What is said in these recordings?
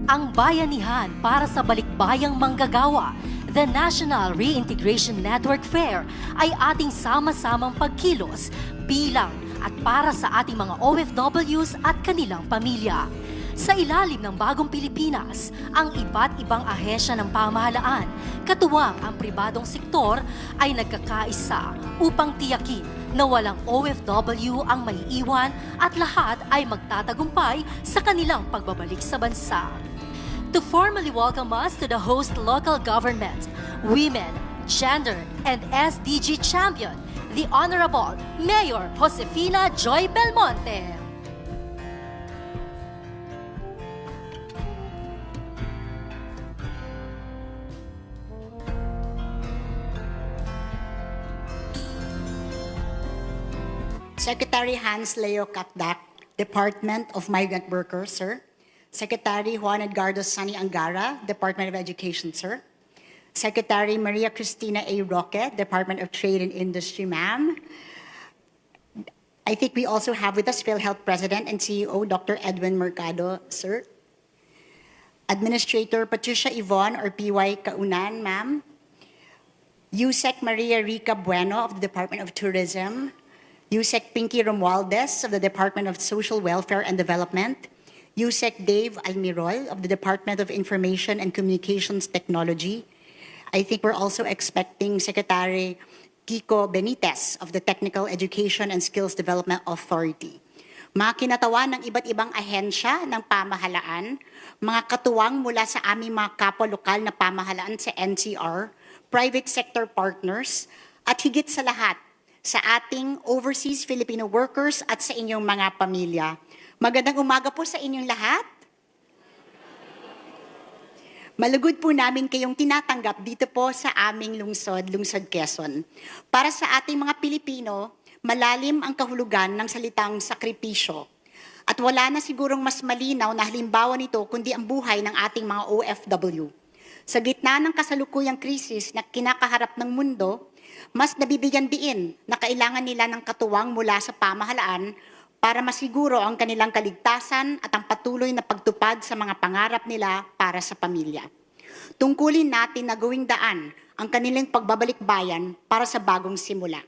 Ang bayanihan para sa balikbayang manggagawa, the National Reintegration Network Fair ay ating sama-samang pagkilos bilang at para sa ating mga OFWs at kanilang pamilya. Sa ilalim ng Bagong Pilipinas, ang iba't ibang ahensya ng pamahalaan, katuwang ang pribadong sektor, ay nagkakaisa upang tiyakin na walang OFW ang maiiwan at lahat ay magtatagumpay sa kanilang pagbabalik sa bansa. To formally welcome us to the host local government, women, gender, and SDG champion, the Honorable Mayor Josefina Joy Belmonte. Secretary Hans Leo Katdak, Department of Migrant Workers, sir. Secretary Juan Edgardo Sani Angara, Department of Education, sir. Secretary Maria Cristina A. Roque, Department of Trade and Industry, ma'am. I think we also have with us PhilHealth President and CEO, Dr. Edwin Mercado, sir. Administrator Patricia Yvonne or PY Kaunan, ma'am. USEC Maria Rica Bueno of the Department of Tourism. USEC Pinky Romualdez of the Department of Social Welfare and Development. USEC Dave Almirol of the Department of Information and Communications Technology. I think we're also expecting Secretary Kiko Benitez of the Technical Education and Skills Development Authority. Mga kinatawan ng iba't ibang ahensya ng pamahalaan, mga katuwang mula sa aming mga kapwa-lokal na pamahalaan sa NCR, private sector partners, at higit sa lahat, sa ating overseas Filipino workers at sa inyong mga pamilya. Magandang umaga po sa inyong lahat. Malugod po namin kayong tinatanggap dito po sa aming lungsod, Lungsod Quezon. Para sa ating mga Pilipino, malalim ang kahulugan ng salitang sakripisyo. At wala na sigurong mas malinaw na halimbawa nito kundi ang buhay ng ating mga OFW. Sa gitna ng kasalukuyang krisis na kinakaharap ng mundo, mas nabibigyan diin na kailangan nila ng katuwang mula sa pamahalaan para masiguro ang kanilang kaligtasan at ang patuloy na pagtupad sa mga pangarap nila para sa pamilya. Tungkulin natin na gawing daan ang kanilang pagbabalik bayan para sa bagong simula.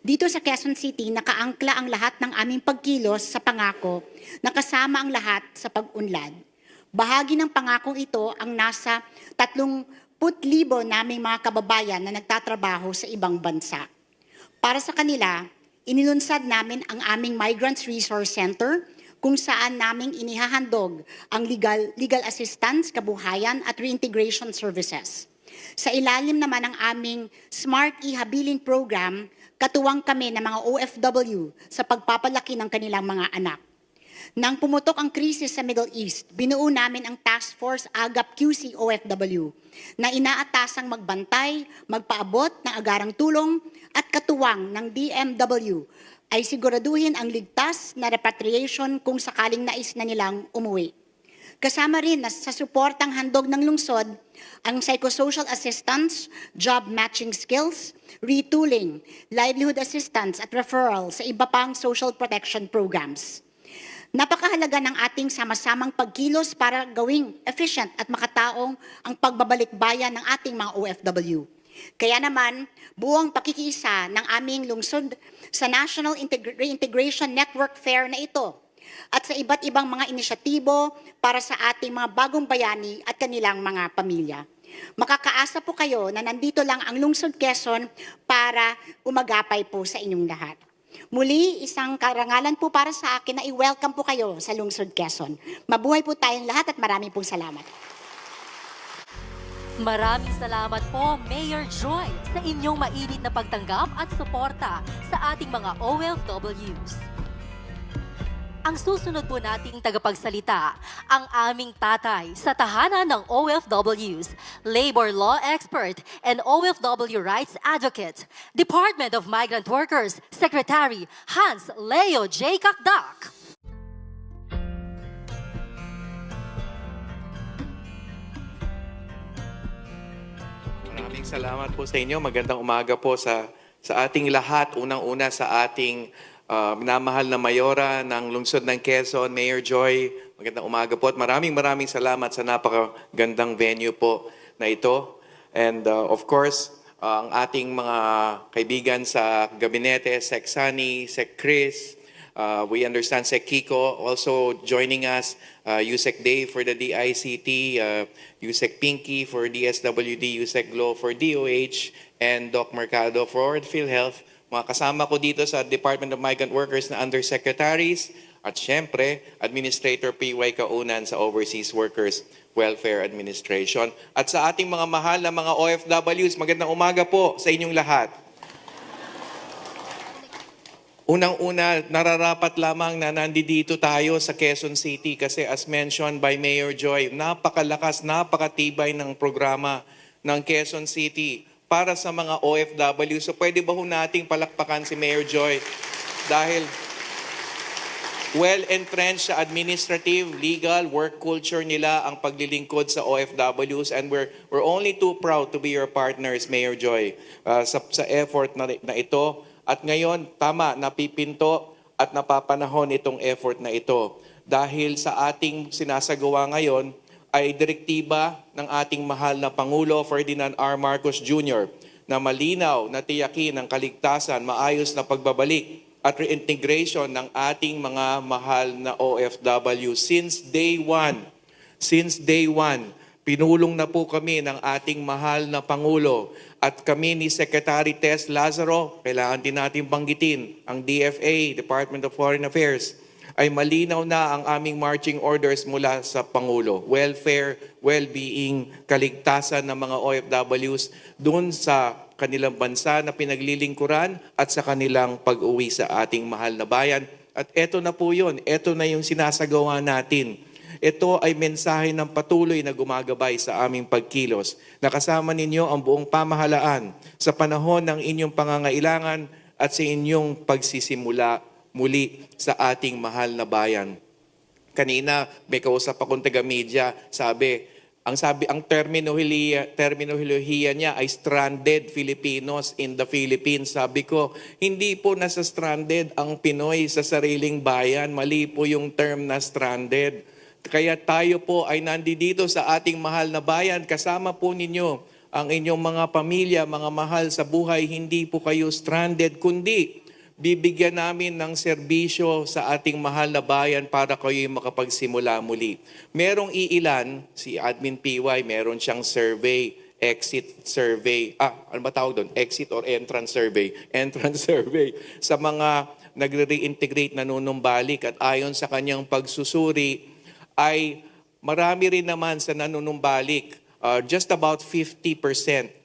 Dito sa Quezon City, nakaangkla ang lahat ng aming pagkilos sa pangako na kasama ang lahat sa pag-unlad. Bahagi ng pangakong ito ang nasa 30,000 naming mga kababayan na nagtatrabaho sa ibang bansa. Para sa kanila, inilunsad namin ang aming Migrants Resource Center kung saan naming inihahandog ang legal assistance, kabuhayan at reintegration services. Sa ilalim naman ng aming Smart E-Habiling Program, katuwang kami ng mga OFW sa pagpapalaki ng kanilang mga anak. Nang pumutok ang krisis sa Middle East, binuo namin ang Task Force Agap QC OFW na inaatasang magbantay, magpaabot ng agarang tulong at katuwang ng DMW ay siguraduhin ang ligtas na repatriation kung sakaling nais na nilang umuwi. Kasama rin na sa suportang handog ng lungsod ang psychosocial assistance, job matching skills, retooling, livelihood assistance at referral sa iba pang social protection programs. Napakahalaga ng ating sama-samang pagkilos para gawing efficient at makataong ang pagbabalik bayan ng ating mga OFW. Kaya naman, buong pakikiisa ng aming lungsod sa National Reintegration Network Fair na ito at sa iba't ibang mga inisyatibo para sa ating mga bagong bayani at kanilang mga pamilya. Makakaasa po kayo na nandito lang ang Lungsod Quezon para umagapay po sa inyong lahat. Muli, isang karangalan po para sa akin na i-welcome po kayo sa Lungsod Quezon. Mabuhay po tayong lahat at maraming pong salamat. Maraming salamat po, Mayor Joy, sa inyong mainit na pagtanggap at suporta sa ating mga OFWs. Ang susunod po nating tagapagsalita, ang aming tatay sa tahanan ng OFWs, labor law expert and OFW rights advocate, Department of Migrant Workers, Secretary Hans Leo J. Kakdak. Maraming salamat po sa inyo. Magandang umaga po sa ating lahat. Unang-una sa ating minamahal na mayora ng lungsod ng Quezon, Mayor Joy. Magandang umaga po at maraming salamat sa napakagandang venue po na ito. And of course, ang ating mga kaibigan sa gabinete, Sec Sunny, Sec Chris, we understand Sec Kiko also joining us, Yusek Dave for the DICT, Yusek Pinky for DSWD, Yusek Glo for DOH, and Doc Mercado for PhilHealth. Mga kasama ko dito sa Department of Migrant Workers na undersecretaries, at syempre, Administrator P.Y. Kaunan sa Overseas Workers Welfare Administration. At sa ating mga mahal na mga OFWs, magandang umaga po sa inyong lahat. Unang-una, nararapat lamang na nandito tayo sa Quezon City kasi as mentioned by Mayor Joy, napakalakas, napakatibay ng programa ng Quezon City para sa mga OFW. So pwede ba ho nating palakpakan si Mayor Joy dahil well-entrenched sa administrative, legal, work culture nila ang paglilingkod sa OFWs, and we're only too proud to be your partners, Mayor Joy, sa effort na ito. At ngayon, tama, napipinto at napapanahon itong effort na ito. Dahil sa ating sinasagawa ngayon ay direktiba ng ating mahal na Pangulo Ferdinand R. Marcos Jr. na malinaw na tiyakin ang kaligtasan, maayos na pagbabalik at reintegration ng ating mga mahal na OFW since day one. Since day one, pinulong na po kami ng ating mahal na Pangulo at kami ni Secretary Tess Lazaro, kailangan din natin banggitin, ang DFA, Department of Foreign Affairs, ay malinaw na ang aming marching orders mula sa Pangulo. Welfare, well-being, kaligtasan ng mga OFWs dun sa kanilang bansa na pinaglilingkuran at sa kanilang pag-uwi sa ating mahal na bayan. At eto na po yun. Eto na yung sinasagawa natin. Ito ay mensahe ng patuloy na gumagabay sa aming pagkilos. Nakasama ninyo ang buong pamahalaan sa panahon ng inyong pangangailangan at sa inyong pagsisimula muli sa ating mahal na bayan. Kanina, may kausap akong taga-media, ang terminolohiya niya ay stranded Filipinos in the Philippines. Sabi ko, hindi po nasa stranded ang Pinoy sa sariling bayan. Mali po yung term na stranded. Kaya tayo po ay nandito sa ating mahal na bayan. Kasama po ninyo ang inyong mga pamilya, mga mahal sa buhay. Hindi po kayo stranded, kundi bibigyan namin ng serbisyo sa ating mahal na bayan para kayo makapagsimula muli. Merong iilan, si Admin PY, meron siyang survey, exit survey. Ano ba tawag doon? Exit or entrance survey? Entrance survey sa mga nagre-reintegrate na nanunumbalik at ayon sa kanyang pagsusuri ay marami rin naman sa nanunumbalik. Just about 50%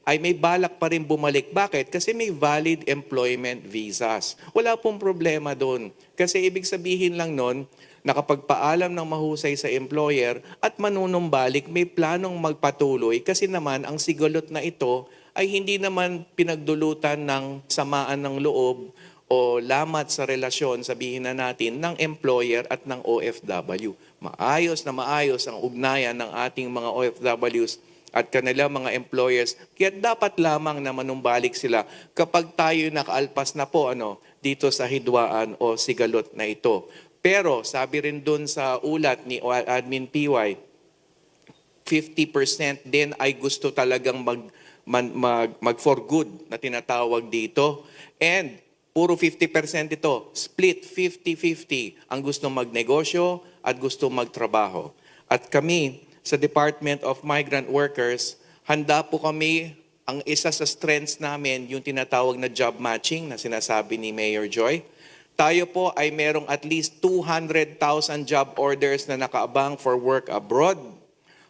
ay may balak pa rin bumalik. Bakit? Kasi may valid employment visas. Wala pong problema doon. Kasi ibig sabihin lang nun, nakapagpaalam ng mahusay sa employer at manunumbalik, may planong magpatuloy kasi naman ang sigulot na ito ay hindi naman pinagdulutan ng samaan ng loob o lamat sa relasyon, sabihin na natin, ng employer at ng OFW. Maayos na maayos ang ugnayan ng ating mga OFWs at kanilang mga employers. Kaya dapat lamang na manumbalik sila kapag tayo nakaalpas na po dito sa hidwaan o sigalot na ito. Pero sabi rin dun sa ulat ni Admin PY, 50% din ay gusto talagang mag for good na tinatawag dito. And puro 50% ito, split 50-50 ang gusto magnegosyo at gusto magtrabaho. At kami sa Department of Migrant Workers, handa po kami, ang isa sa strengths namin, yung tinatawag na job matching na sinasabi ni Mayor Joy. Tayo po ay merong at least 200,000 job orders na nakaabang for work abroad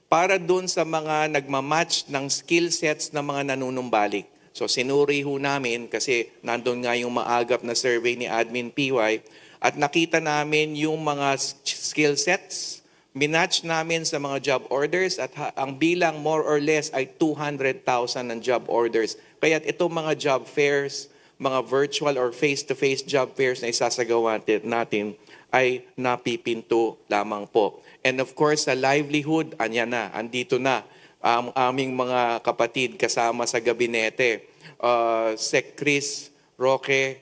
para dun sa mga nagmamatch ng skill sets ng mga nanunumbalik. So sinuri ho namin kasi nandun nga yung maagap na survey ni Admin PY at nakita namin yung mga skill sets, minatch namin sa mga job orders at ang bilang more or less ay 200,000 ng job orders. Kaya itong mga job fairs, mga virtual or face-to-face job fairs na isasagawa natin ay napipinto lamang po. And of course, sa livelihood, andito na ang aming mga kapatid kasama sa gabinete. Sec Chris, Roque,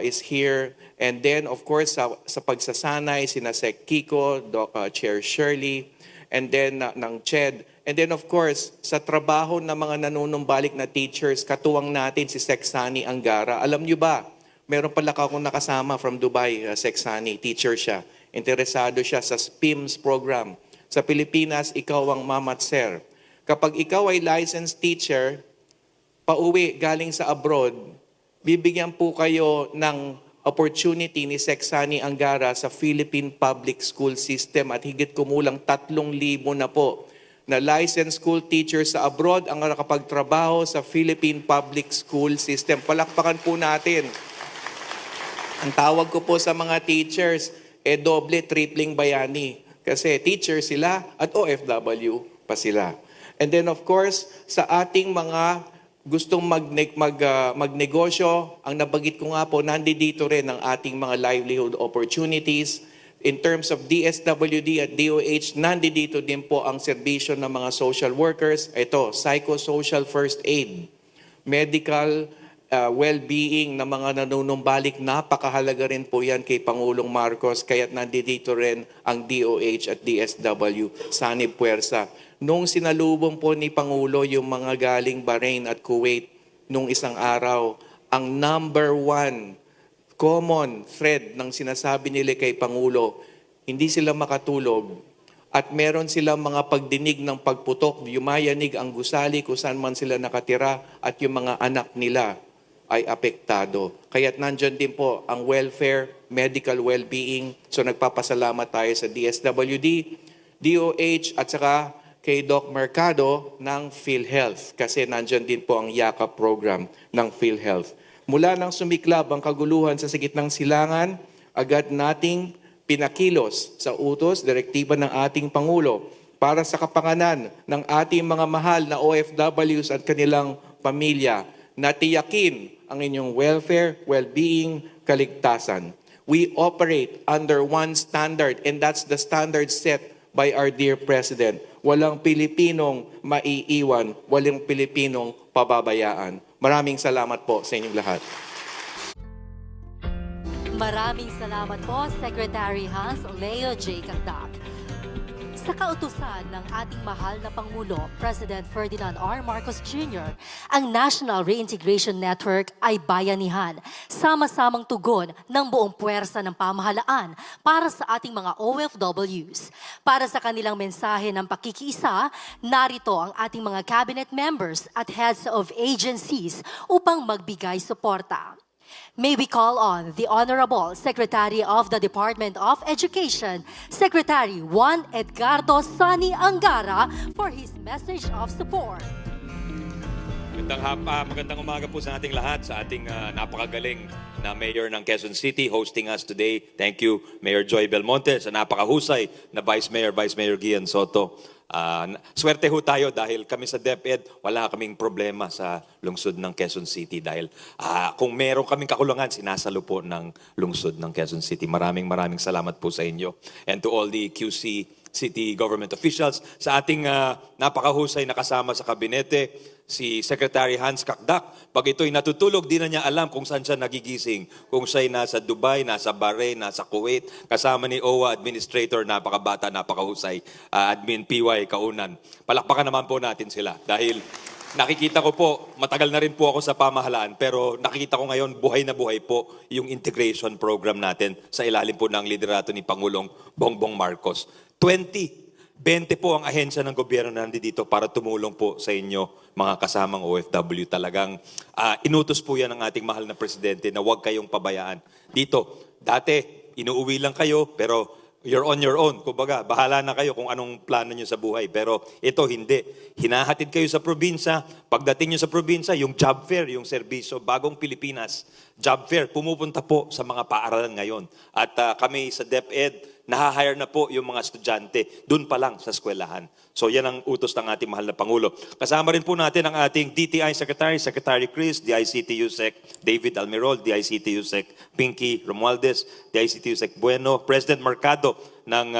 is here. And then, of course, sa pagsasanay, sina Sec Kiko, Chair Shirley, and then ng CHED. And then, of course, sa trabaho ng mga nanunumbalik na teachers, katuwang natin si Sec Sani Angara. Alam nyo ba, meron pala akong nakasama from Dubai, Sec Sani, teacher siya. Interesado siya sa SPIMS program. Sa Pilipinas, ikaw ang mama at sir. Kapag ikaw ay licensed teacher, pauwi galing sa abroad, bibigyan po kayo ng opportunity ni Sec Sani Angara sa Philippine Public School System at higit kumulang 3,000 na po na licensed school teachers sa abroad ang nakapagtrabaho sa Philippine Public School System. Palakpakan po natin. Ang tawag ko po sa mga teachers, doble, tripling bayani. Kasi teacher sila at OFW pa sila. And then of course, sa ating mga gustong magnegosyo, ang nabagit ko nga po, nandito rin ang ating mga livelihood opportunities. In terms of DSWD at DOH, nandito din po ang serbisyo ng mga social workers. Ito, psychosocial first aid, medical well-being ng mga nanunumbalik. Napakahalaga rin po yan kay Pangulong Marcos, kaya't nandito rin ang DOH at DSW, sanib puwersa. Nung sinalubong po ni Pangulo yung mga galing Bahrain at Kuwait nung isang araw, ang number one common thread ng sinasabi nila kay Pangulo, hindi sila makatulog at meron silang mga pagdinig ng pagputok, yumayanig ang gusali kung saan man sila nakatira at yung mga anak nila ay apektado. Kaya't nandyan din po ang welfare, medical well-being. So nagpapasalamat tayo sa DSWD, DOH at saka kay Doc Mercado ng PhilHealth kasi nandyan din po ang YAKA program ng PhilHealth. Mula nang sumiklab ang kaguluhan sa sigit ng silangan, agad nating pinakilos sa utos, direktiba ng ating Pangulo para sa kapanganan ng ating mga mahal na OFWs at kanilang pamilya na tiyakin ang inyong welfare, well-being, kaligtasan. We operate under one standard and that's the standard set by our dear President. Walang Pilipinong maiiwan, walang Pilipinong pababayaan. Maraming salamat po sa inyong lahat. Maraming salamat po, Secretary Hans Leo J. Cagdac. Sa kautusan ng ating mahal na Pangulo, President Ferdinand R. Marcos Jr., ang National Reintegration Network ay bayanihan, sama-samang tugon ng buong puwersa ng pamahalaan para sa ating mga OFWs. Para sa kanilang mensahe ng pakikiisa, narito ang ating mga cabinet members at heads of agencies upang magbigay suporta. May we call on the Honorable Secretary of the Department of Education, Secretary Juan Edgardo Sani Angara, for his message of support. Magandang umaga po sa ating lahat, sa ating napakagaling na Mayor ng Quezon City hosting us today. Thank you, Mayor Joy Belmonte, sa napakahusay na Vice Mayor Gian Soto. Swerte ho tayo dahil kami sa DepEd, wala kaming problema sa lungsod ng Quezon City dahil kung meron kaming kakulangan, sinasalo po ng lungsod ng Quezon City. Maraming salamat po sa inyo. And to all the QC city government officials, sa ating napakahusay na kasama sa kabinete, si Secretary Hans Cagdac. Pag ito'y natutulog, di na niya alam kung saan siya nagigising. Kung siya'y nasa Dubai, nasa Bahrain, nasa Kuwait, kasama ni OWA Administrator, napakabata, napakahusay, Admin PY Kaunan. Palakpakan naman po natin sila dahil nakikita ko po, matagal na rin po ako sa pamahalaan, pero nakikita ko ngayon, buhay na buhay po yung integration program natin sa ilalim po ng liderato ni Pangulong Bongbong Marcos. 20 po ang ahensya ng gobyerno na nandito para tumulong po sa inyo, mga kasamang OFW. Talagang inutos po yan ng ating mahal na presidente na huwag kayong pabayaan. Dito, dati, inuuwi lang kayo, pero you're on your own. Kumbaga, bahala na kayo kung anong plano nyo sa buhay. Pero ito, hindi. Hinahatid kayo sa probinsya. Pagdating nyo sa probinsya, yung job fair, yung serbisyo, Bagong Pilipinas, job fair, pumupunta po sa mga paaralan ngayon. At kami sa DepEd, nahahire na po yung mga estudyante doon pa lang sa eskwelahan. So yan ang utos ng ating mahal na Pangulo. Kasama rin po natin ang ating DTI Secretary, Secretary Chris, DICT USEC David Almirol, DICT USEC Pinky Romualdez, DICT USEC Bueno, President Mercado ng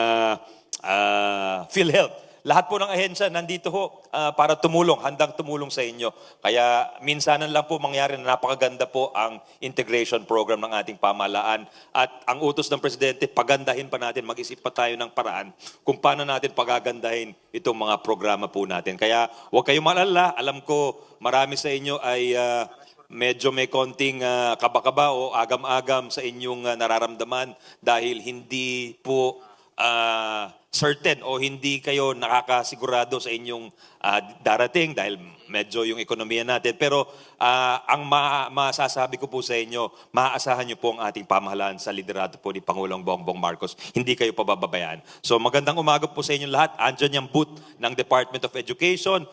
PhilHealth, lahat po ng ahensya nandito ho para tumulong, handang tumulong sa inyo. Kaya minsanan lang po mangyari na napakaganda po ang integration program ng ating pamahalaan. At ang utos ng Presidente, pagandahin pa natin, mag-isip pa tayo ng paraan kung paano natin pagagandahin itong mga programa po natin. Kaya huwag kayong malala, alam ko marami sa inyo ay medyo may konting kaba-kaba o agam-agam sa inyong nararamdaman dahil hindi po certain o hindi kayo nakakasigurado sa inyong darating dahil medyo yung ekonomiya natin. Pero ang masasabi ko po sa inyo, maaasahan niyo po ang ating pamahalaan sa liderato po ni Pangulong Bongbong Marcos. Hindi kayo pabababayaan. So magandang umaga po sa inyo lahat. Andyan yung booth ng Department of Education.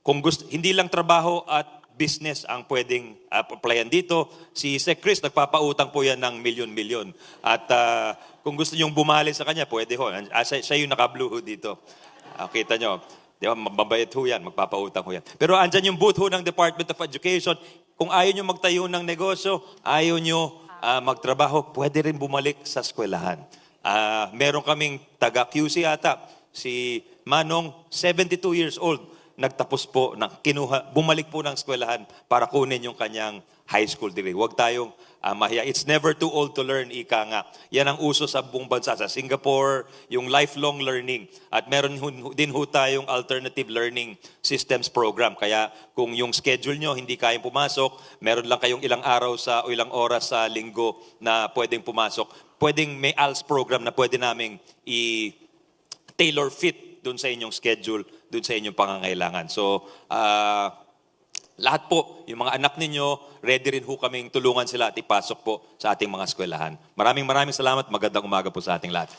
Kung gusto, hindi lang trabaho at business ang pwedeng applyan dito. Si Sec Chris, nagpapautang po yan ng milyon-milyon. At kung gusto nyong bumali sa kanya, pwede ho. Siya yung naka-blue ho dito. Kita nyo. Di ba, mababait ho yan, magpapautang ho yan. Pero andyan yung booth ho ng Department of Education. Kung ayaw nyo magtayo ng negosyo, ayaw nyo magtrabaho, pwede rin bumalik sa eskwelahan. Meron kaming taga-QC ata, si Manong, 72 years old. Nagtapos po, bumalik po ng eskwelahan para kunin yung kanyang high school degree. Huwag tayong mahiya. It's never too old to learn, ika nga. Yan ang uso sa buong bansa. Sa Singapore, yung lifelong learning. At meron din ho tayong alternative learning systems program. Kaya kung yung schedule nyo hindi kayang pumasok, meron lang kayong ilang araw o ilang oras sa linggo na pwedeng pumasok. Pwedeng may ALS program na pwede naming i-tailor fit dun sa inyong schedule, dun sa inyong pangangailangan. So, lahat po, yung mga anak ninyo, ready rin ho kaming tulungan sila at ipasok po sa ating mga eskwelahan. Maraming salamat. Magandang umaga po sa ating lahat.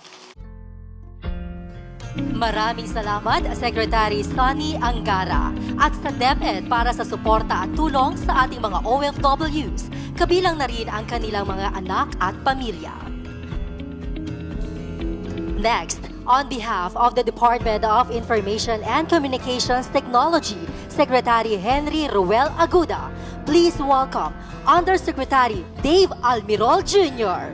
Maraming salamat, Secretary Sonny Angara, at sa DepEd para sa suporta at tulong sa ating mga OFWs, kabilang na rin ang kanilang mga anak at pamilya. Next, on behalf of the Department of Information and Communications Technology, Secretary Henry Ruel Aguda, please welcome Undersecretary Dave Almirol Jr.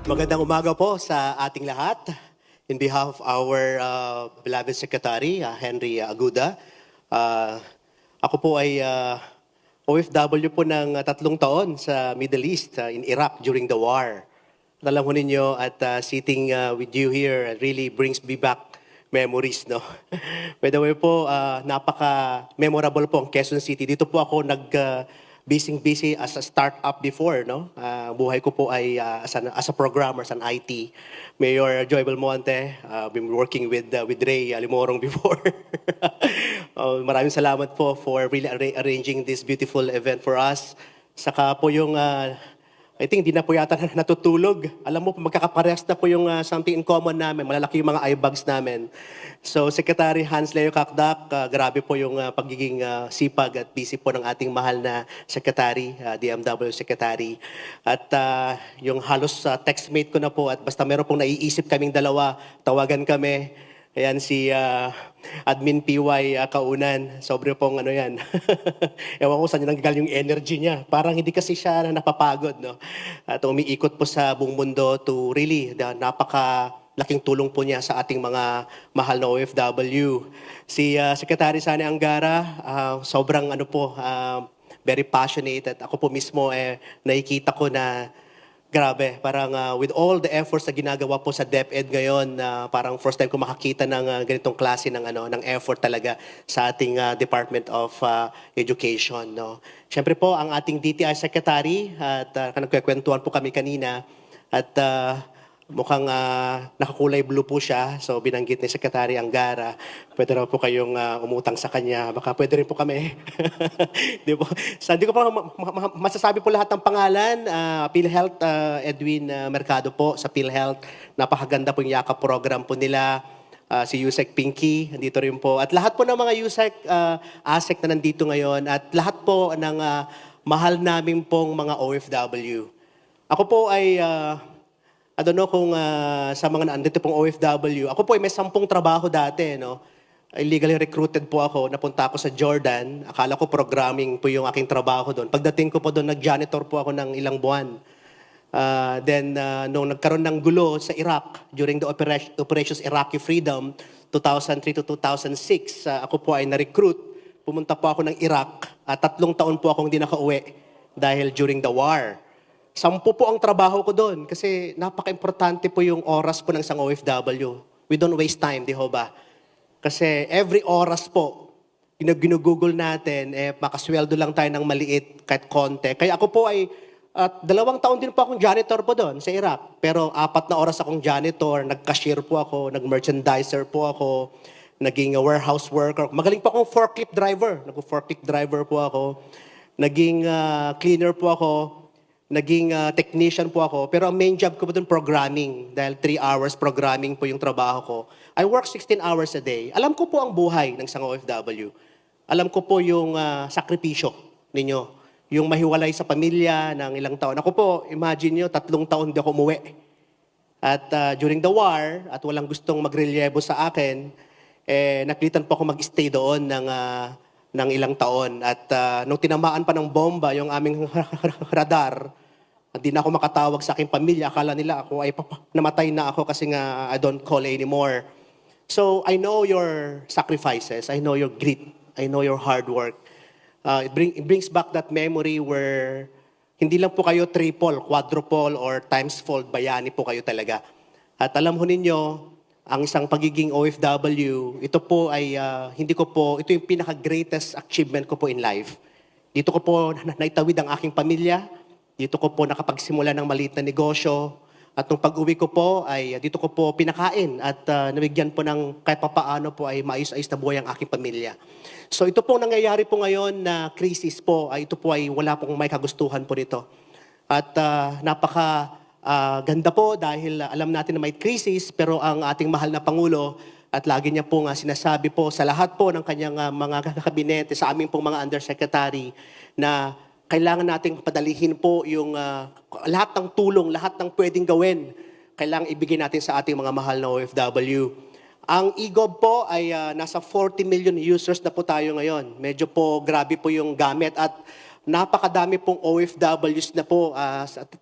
Magandang umaga po sa ating lahat. In behalf of our beloved Secretary, Henry Aguda, ako po ay OFW po ng 3 taon sa Middle East, in Iraq during the war. At alam ko ninyo at sitting with you here really brings me back memories, no? By the way po, napaka-memorable po ang Quezon City. Dito po ako busy as a startup before, no? Buhay ko po ay as a programmer, as an IT. Mayor Joy Belmonte, been working with Ray Alimorong before. Maraming salamat po for really arranging this beautiful event for us. Saka po yung, I think di na po yata natutulog. Alam mo, magkakaparehas na po yung something in common namin. Malalaki yung mga eye bags namin. So, Secretary Hans Leo Kakdak, grabe po yung pagiging sipag at busy po ng ating mahal na Secretary, DMW Secretary. At yung halos textmate ko na po at basta meron pong naiisip kaming dalawa, tawagan kami. Ayan si Admin PY Kaunan. Sobre pong ano yan. Ewan ko saan niya nanggagaling yung energy niya. Parang hindi kasi siya napapagod. No? At umiikot po sa buong mundo to really, napaka-laking tulong po niya sa ating mga mahal na OFW. Si Secretary Sonny Angara, sobrang very passionate. At ako po mismo, nakikita ko na grabe, parang with all the efforts na ginagawa po sa DepEd ngayon, parang first time ko makakita ng ganitong klase ng effort talaga sa ating Department of Education. No? Siyempre po, ang ating DTI Secretary, at nagkukwentuhan po kami kanina, at mukhang nakakulay blue po siya. So binanggit ni Secretary Angara, pwede raw po kayong umutang sa kanya. Baka pwede rin po kami. Di po? So, hindi ko pa masasabi po lahat ng pangalan. PhilHealth, Edwin Mercado po sa PhilHealth. Napakaganda po yung yakap program po nila. Si Yusek Pinky, nandito rin po. At lahat po ng mga Yusek, ASEC na nandito ngayon. At lahat po ng mahal namin pong mga OFW. Ako po ay I don't know kung sa mga nandito pong OFW, ako po ay may 10 trabaho dati, no? Illegally recruited po ako, napunta ako sa Jordan. Akala ko programming po yung aking trabaho doon. Pagdating ko po doon, nag-janitor po ako ng ilang buwan. Nung nagkaroon ng gulo sa Iraq during the Operations Iraqi Freedom, 2003 to 2006, ako po ay na-recruit. Pumunta po ako ng Iraq at 3 taon po akong hindi nakauwi dahil during the war. 10 po ang trabaho ko doon kasi napaka-importante po yung oras po ng isang OFW. We don't waste time, di ho ba? Kasi every oras po, ginugugol natin, makasweldo lang tayo ng maliit kahit konti. Kaya ako po ay, 2 taon din po akong janitor po doon sa Iraq. Pero 4 na oras akong janitor, nag-cashier po ako, nag-merchandiser po ako, naging warehouse worker. Magaling po akong forklift driver. Nag-forklift driver po ako. Naging cleaner po ako. Naging technician po ako. Pero ang main job ko po doon, programming. Dahil 3 hours programming po yung trabaho ko. I work 16 hours a day. Alam ko po ang buhay ng isang OFW. Alam ko po yung sakripisyo ninyo. Yung mahiwalay sa pamilya ng ilang taon. Ako po, imagine nyo, 3 taon di ako umuwi. At during the war, at walang gustong magrelyebo sa akin, napilitan po ako mag-stay doon ng ilang taon. At nung tinamaan pa ng bomba yung aming radar, hindi na ako makatawag sa aking pamilya. Akala nila ako ay namatay na ako kasi nga I don't call anymore. So I know your sacrifices. I know your grit. I know your hard work. It brings back that memory where hindi lang po kayo triple, quadruple, or times fold, bayani po kayo talaga. At alam ho ninyo, ang isang pagiging OFW, ito po ay, ito yung pinaka-greatest achievement ko po in life. Dito ko po naitawid ang aking pamilya, dito ko po nakapagsimula ng maliit na negosyo, at nung pag-uwi ko po, ay dito ko po pinakain at nabigyan po ng kahit papaano po ay maayos-ayos na buhay ang aking pamilya. So ito pong nangyayari po ngayon na crisis po, ito po ay wala pong may kagustuhan po nito. At ganda po dahil alam natin na may crisis, pero ang ating mahal na Pangulo at lagi niya po nga sinasabi po sa lahat po ng kanyang mga kabinete, sa aming pong mga undersecretary, na kailangan nating padalihin po yung lahat ng tulong, lahat ng pwedeng gawin, kailangan ibigay natin sa ating mga mahal na OFW. Ang eGov po ay nasa 40 million users na po tayo ngayon. Medyo po grabe po yung gamit at napakadami pong OFWs na po.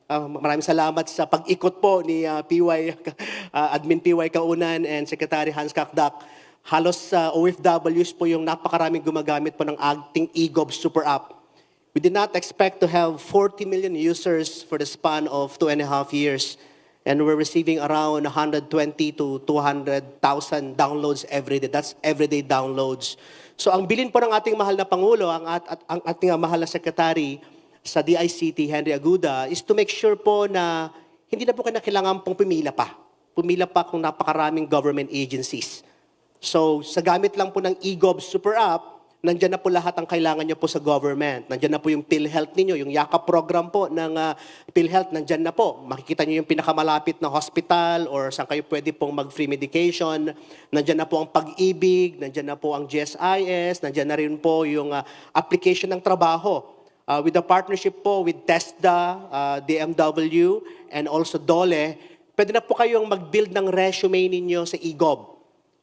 Maraming salamat sa pag-ikot po ni Admin PY Kaunan and Secretary Hans Kakdak. Halos OFWs po yung napakaraming gumagamit po ng ating eGov Super App. We did not expect to have 40 million users for the span of 2.5 years. And we're receiving around 120 to 200,000 downloads every day. That's everyday downloads. So ang bilin po ng ating mahal na Pangulo, ang ating mahal na Secretary sa DICT, Henry Aguda, is to make sure po na hindi na po kailangan pong pumila pa. Pumila pa kung napakaraming government agencies. So sa gamit lang po ng eGov Super App, nandiyan na po lahat ang kailangan nyo po sa government. Nandiyan na po yung PhilHealth ninyo, yung YAKA program po ng PhilHealth, nandiyan na po. Makikita nyo yung pinakamalapit na hospital or saan kayo pwede pong mag-free medication. Nandiyan na po ang Pag-ibig, nandiyan na po ang GSIS, nandiyan na rin po yung application ng trabaho. With the partnership po with TESDA, DMW, and also DOLE, pwede na po kayong mag-build ng resume ninyo sa eGov.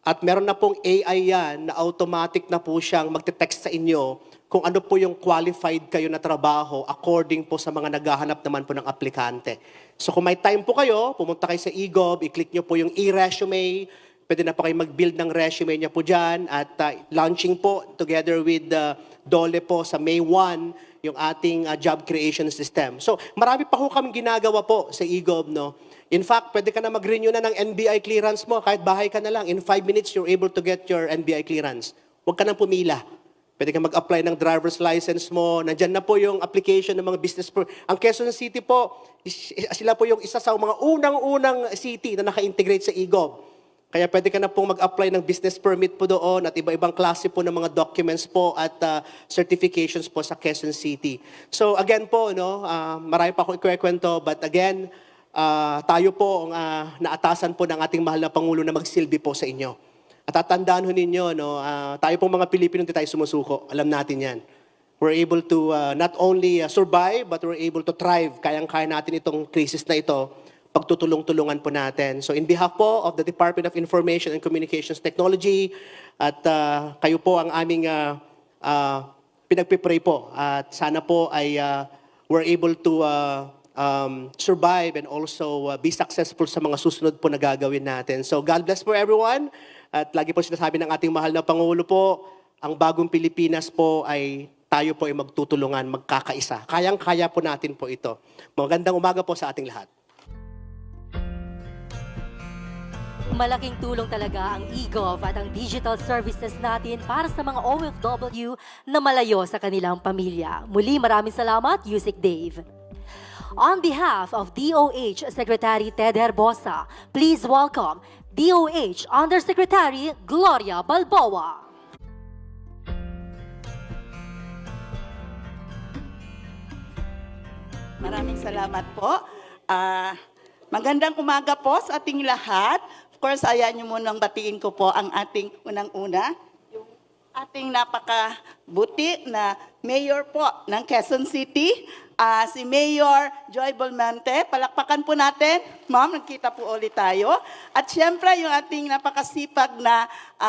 At meron na pong AI yan na automatic na po siyang magte-text sa inyo kung ano po yung qualified kayo na trabaho according po sa mga naghahanap naman po ng aplikante. So kung may time po kayo, pumunta kayo sa eGov, i-click nyo po yung e-resume, pwede na po kayo mag-build ng resume niya po dyan at launching po together with DOLE po sa May 1 yung ating job creation system. So marami pa po kami ginagawa po sa eGov, no? In fact, pwede ka na mag-renew na ng NBI clearance mo. Kahit bahay ka na lang, in 5 minutes, you're able to get your NBI clearance. Huwag ka nang pumila. Pwede ka mag-apply ng driver's license mo. Nandyan na po yung application ng mga business. Ang Quezon City po, sila po yung isa sa mga unang-unang city na naka-integrate sa eGov. Kaya pwede ka na pong mag-apply ng business permit po doon at iba-ibang klase po ng mga documents po at certifications po sa Quezon City. So again po, no, marami pa akong ikukwento, but again, tayo po naatasan po ng ating mahal na Pangulo na magsilbi po sa inyo. At tatandaan ho ninyo, no, tayo pong mga Pilipino hindi tayo sumusuko. Alam natin yan. We're able to not only survive, but we're able to thrive. Kayang-kaya natin itong crisis na ito, pagtutulong-tulungan po natin. So in behalf po of the Department of Information and Communications Technology, at kayo po ang aming pinagpipray po. At sana po ay we're able to survive and also be successful sa mga susunod po na gagawin natin. So God bless po everyone. At lagi po sinasabi ng ating mahal na Pangulo po, ang bagong Pilipinas po ay tayo po ay magtutulungan, magkakaisa. Kayang-kaya po natin po ito. Magandang umaga po sa ating lahat. Malaking tulong talaga ang eGov at ang digital services natin para sa mga OFW na malayo sa kanilang pamilya. Muli, maraming salamat, Yusik Dave. On behalf of DOH Secretary Ted Herbosa, please welcome DOH Undersecretary Gloria Balboa. Maraming salamat po. Magandang umaga po sa ating lahat. Of course, ayan nyo munang batiin ko po ang ating unang-una, yung ating napakabuti na mayor po ng Quezon City, si Mayor Joy Belmonte. Palakpakan po natin. Ma'am, nagkita po ulit tayo. At syempre, yung ating napakasipag na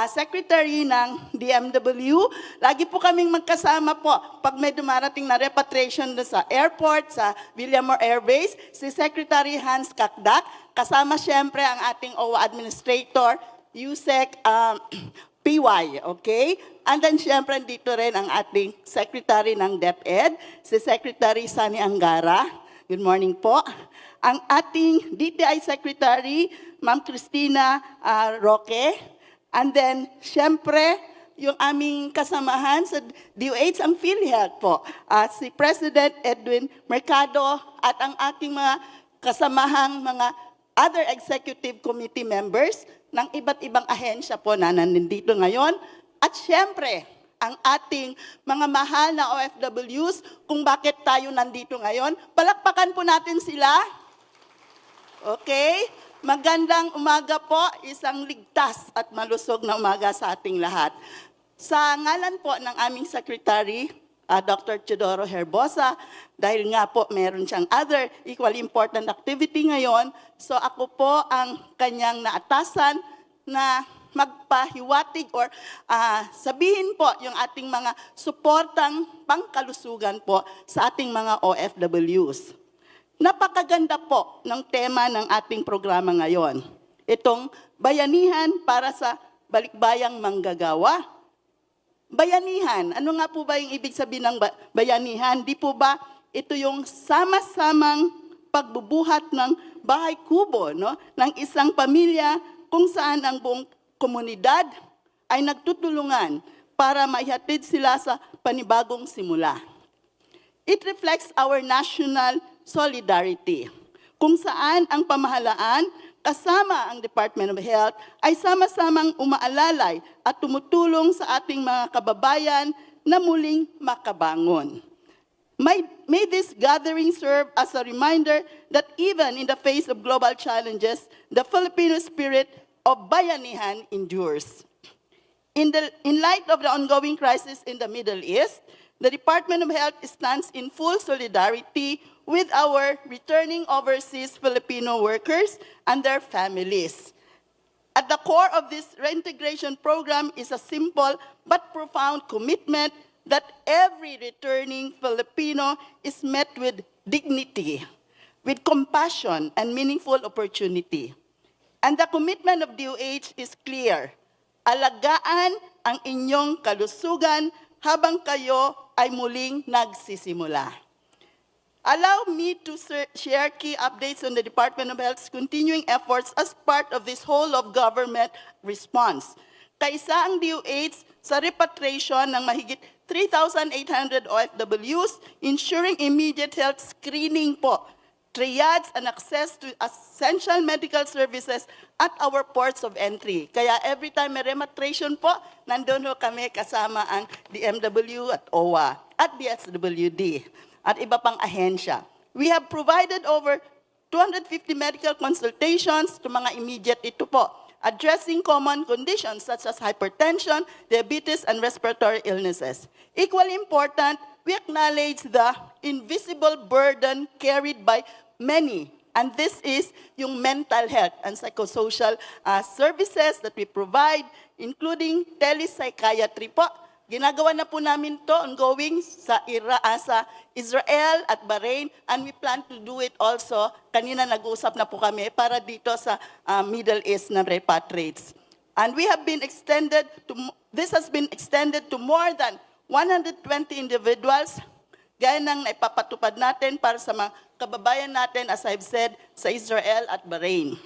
secretary ng DMW. Lagi po kaming magkasama po pag may dumarating na repatriation sa airport, sa Villamor Air Base, si Secretary Hans Kakdak. Kasama syempre ang ating OWA Administrator, Yusek PY, okay? And then syempre dito rin ang ating Secretary ng DepEd, si Secretary Sani Angara. Good morning po. Ang ating DTI Secretary, Ma'am Cristina Roque. And then syempre yung aming kasamahan sa DOH, ang PhilHealth po. Si President Edwin Mercado at ang aking mga kasamahang mga other executive committee members ng iba't ibang ahensya po na nandito ngayon. At syempre, ang ating mga mahal na OFWs, kung bakit tayo nandito ngayon. Palakpakan po natin sila. Okay? Magandang umaga po, isang ligtas at malusog na umaga sa ating lahat. Sa ngalan po ng aming Secretary, Dr. Teodoro Herbosa, dahil nga po meron siyang other equally important activity ngayon, so ako po ang kanyang naatasan na magpahiwatig or sabihin po yung ating mga suportang pangkalusugan po sa ating mga OFWs. Napakaganda po ng tema ng ating programa ngayon. Itong bayanihan para sa balikbayang manggagawa. Bayanihan, ano nga po ba yung ibig sabihin ng bayanihan? Di po ba ito yung sama-samang pagbubuhat ng bahay kubo, no? Ng isang pamilya kung saan ang buong komunidad ay nagtutulungan para maihatid sila sa panibagong simula. It reflects our national solidarity, kung saan ang pamahalaan kasama ang Department of Health ay sama-samang umaalalay at tumutulong sa ating mga kababayan na muling makabangon. May this gathering serve as a reminder that even in the face of global challenges, the Filipino spirit of bayanihan endures. In light of the ongoing crisis in the Middle East, the Department of Health stands in full solidarity with our returning overseas Filipino workers and their families. At the core of this reintegration program is a simple but profound commitment that every returning Filipino is met with dignity, with compassion and meaningful opportunity. And the commitment of DOH is clear. Alagaan ang inyong kalusugan habang kayo ay muling nagsisimula. Allow me to share key updates on the Department of Health's continuing efforts as part of this whole-of-government response. Kaisa ang DOH sa repatriation ng mahigit 3,800 OFWs, ensuring immediate health screening po, triage and access to essential medical services at our ports of entry. Kaya every time may repatriation po, nandun ho kami kasama ang DMW at OWA at DSWD at iba pang ahensya. We have provided over 250 medical consultations to mga immediate ito po, addressing common conditions such as hypertension, diabetes, and respiratory illnesses. Equally important, we acknowledge the invisible burden carried by many, and this is yung mental health and psychosocial services that we provide, including telepsychiatry po, Ginagawa na po namin to ongoing sa sa Israel at Bahrain, and we plan to do it also. Kanina nag-usap na po kami para dito sa Middle East na repatriates. And we have been extended to, this has been extended to more than 120 individuals, gaya ng naipapatupad natin para sa mga kababayan natin, as I've said, sa Israel at Bahrain.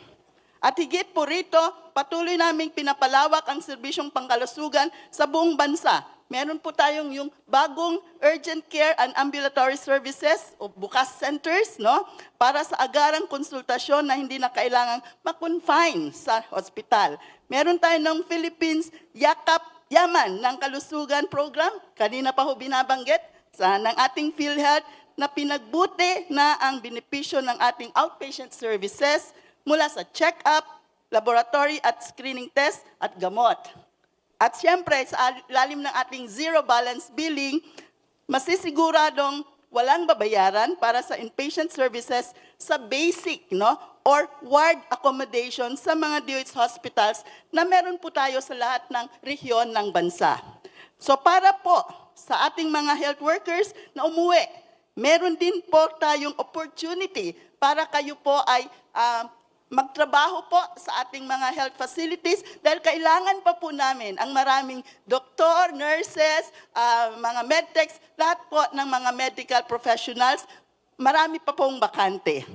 At higit po rito, patuloy naming pinapalawak ang serbisyong pangkalusugan sa buong bansa. Meron po tayong yung bagong urgent care and ambulatory services o bukas centers, no? Para sa agarang konsultasyon na hindi na kailangang ma-confine sa hospital. Meron tayo ng Philippines Yakap Yaman ng Kalusugan Program. Kanina pa ho binabanggit ng ating PhilHealth na pinagbuti na ang benepisyo ng ating outpatient services mula sa check-up, laboratory at screening test at gamot. At siyempre, sa lalim ng ating zero balance billing, masisiguradong walang babayaran para sa inpatient services sa basic, no, or ward accommodation sa mga DOH hospitals na meron po tayo sa lahat ng rehiyon ng bansa. So para po sa ating mga health workers na umuwi, meron din po tayong opportunity para kayo po ay magtrabaho po sa ating mga health facilities dahil kailangan pa po namin ang maraming doktor, nurses, mga medtechs, lahat po ng mga medical professionals, marami pa pong bakante.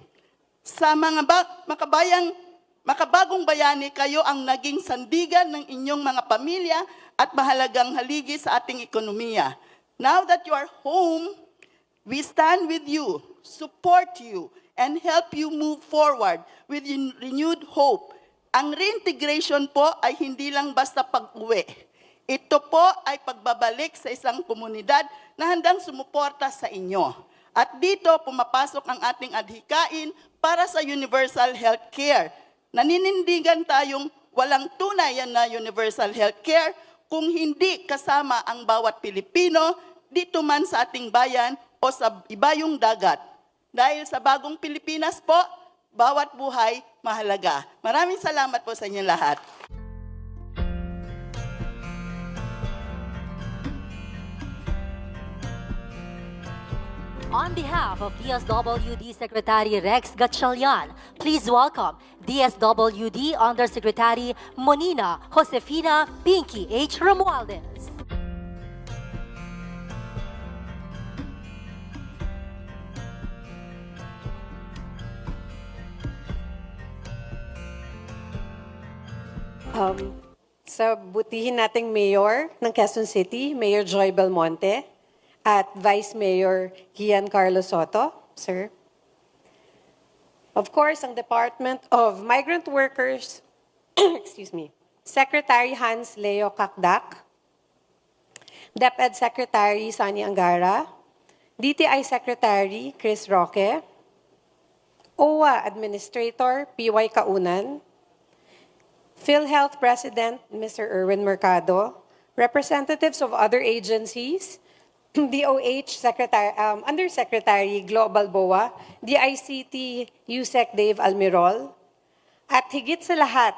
Sa mga makabagong bayani, kayo ang naging sandigan ng inyong mga pamilya at mahalagang haligi sa ating ekonomiya. Now that you are home, we stand with you, support you, and help you move forward with renewed hope. Ang reintegration po ay hindi lang basta pag-uwi. Ito po ay pagbabalik sa isang komunidad na handang sumuporta sa inyo. At dito pumapasok ang ating adhikain para sa universal health care. Naninindigan tayong walang tunay na universal health care kung hindi kasama ang bawat Pilipino dito man sa ating bayan o sa ibayong dagat. Dahil sa bagong Pilipinas po, bawat buhay mahalaga. Maraming salamat po sa inyong lahat. On behalf of DSWD Secretary Rex Gatchalian, please welcome DSWD Undersecretary Monina Josefina Pinky H. Romualdez. Sa butihin nating Mayor ng Quezon City, Mayor Joy Belmonte, at Vice Mayor Giancarlo Soto, sir. Of course, ang Department of Migrant Workers, excuse me, Secretary Hans Leo Kakdak, DepEd Secretary Sani Angara, DTI Secretary Chris Roque, OWA Administrator PY Kaunan, PhilHealth President Mr. Erwin Mercado, representatives of other agencies, DOH Undersecretary Global BOA, DICT USEC Dave Almirol, at higit sa lahat,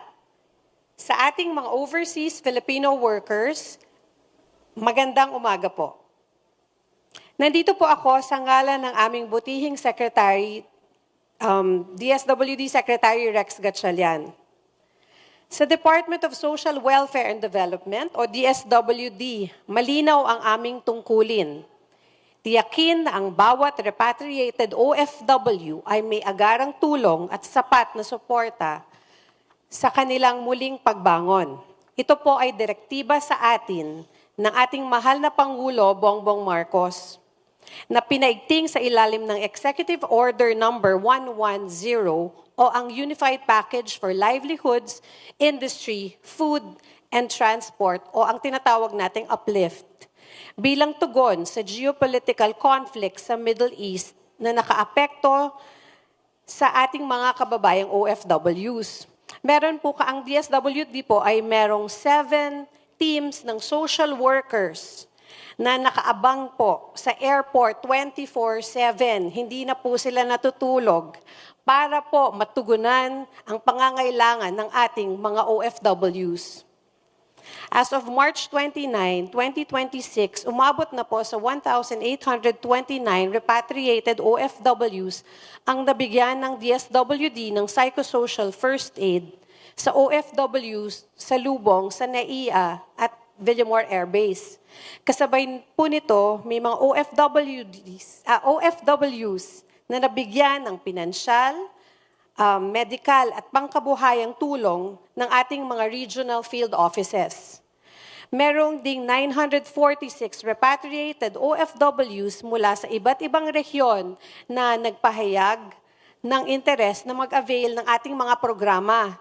sa ating mga overseas Filipino workers, magandang umaga po. Nandito po ako sa ngalan ng aming butihing Secretary, DSWD Secretary Rex Gatchalian. Sa Department of Social Welfare and Development o DSWD, malinaw ang aming tungkulin. Tiyakin na ang bawat repatriated OFW ay may agarang tulong at sapat na suporta sa kanilang muling pagbangon. Ito po ay direktiba sa atin ng ating mahal na Pangulo Bongbong Marcos na pinaigting sa ilalim ng Executive Order Number 110 o ang Unified Package for Livelihoods, Industry, Food, and Transport o ang tinatawag nating UPLIFT bilang tugon sa geopolitical conflict sa Middle East na nakaapekto sa ating mga kababayang OFWs. Meron po ang DSWD po ay merong 7 teams ng social workers na nakaabang po sa airport 24/7. Hindi na po sila natutulog para po matugunan ang pangangailangan ng ating mga OFWs. As of March 29, 2026, umabot na po sa 1,829 repatriated OFWs ang nabigyan ng DSWD ng psychosocial first aid sa OFWs sa Lubong, sa NAIA at Villamor Air Base. Kasabay po nito, may mga OFWs na nabigyan ng pinansyal, medical at pangkabuhayang tulong ng ating mga regional field offices. Merong ding 946 repatriated OFWs mula sa iba't ibang rehiyon na nagpahayag ng interes na mag-avail ng ating mga programa.